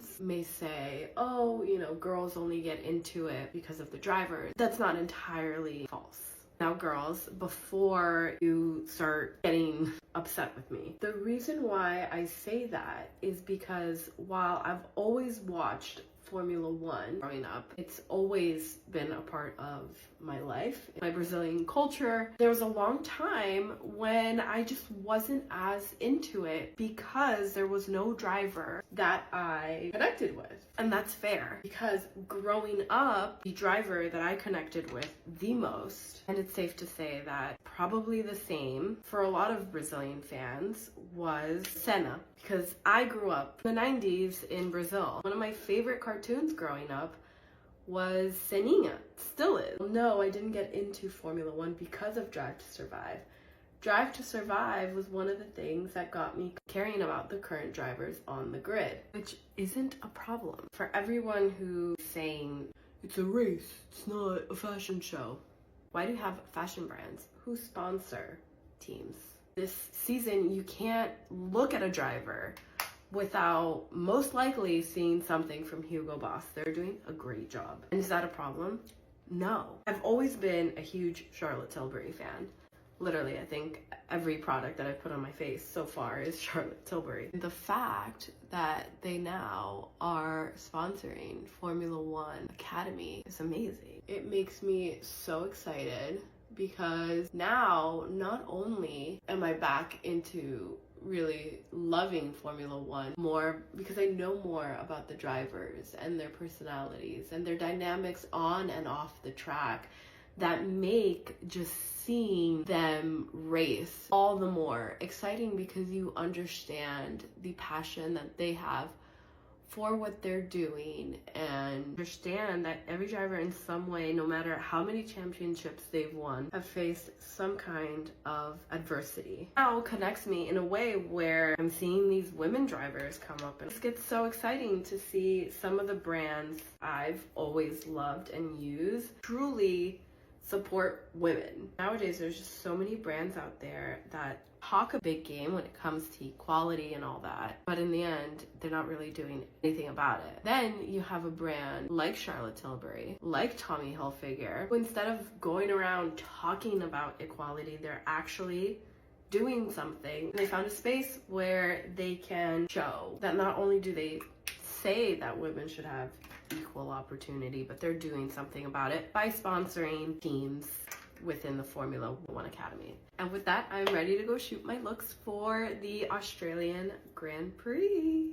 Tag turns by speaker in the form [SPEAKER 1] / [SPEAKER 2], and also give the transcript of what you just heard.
[SPEAKER 1] fans may say, oh, you know, girls only get into it because of the drivers. That's not entirely false. Now, girls, before you start getting upset with me, the reason why I say that is because while I've always watched Formula One growing up, it's always been a part of my life, my Brazilian culture. There was a long time when I just wasn't as into it because there was no driver that I connected with. And that's fair, because growing up, the driver that I connected with the most, and it's safe to say that probably the same for a lot of Brazilian fans, was Senna. Because I grew up in the 90s in Brazil. One of my favorite cartoons growing up was Seninha, still is. No, I didn't get into Formula One because of Drive to Survive. Drive to Survive was one of the things that got me caring about the current drivers on the grid, which isn't a problem. For everyone who's saying, it's a race, it's not a fashion show. Why do you have fashion brands who sponsor teams? This season, you can't look at a driver without most likely seeing something from Hugo Boss. They're doing a great job. And is that a problem? No. I've always been a huge Charlotte Tilbury fan. Literally, I think every product that I've put on my face so far is Charlotte Tilbury. The fact that they now are sponsoring Formula One Academy is amazing. It makes me so excited because now not only am I back into really loving Formula One more because I know more about the drivers and their personalities and their dynamics on and off the track that make just seeing them race all the more exciting because you understand the passion that they have for what they're doing and understand that every driver in some way, no matter how many championships they've won, have faced some kind of adversity. Now connects me in a way where I'm seeing these women drivers come up, and it gets so exciting to see some of the brands I've always loved and used truly support women. Nowadays, there's just so many brands out there that talk a big game when it comes to equality and all that, but in the end, they're not really doing anything about it. Then you have a brand like Charlotte Tilbury, like Tommy Hilfiger, who instead of going around talking about equality, they're actually doing something. They found a space where they can show that not only do they say that women should have equal opportunity, but they're doing something about it by sponsoring teams within the Formula One Academy. And with that, I'm ready to go shoot my looks for the Australian Grand Prix.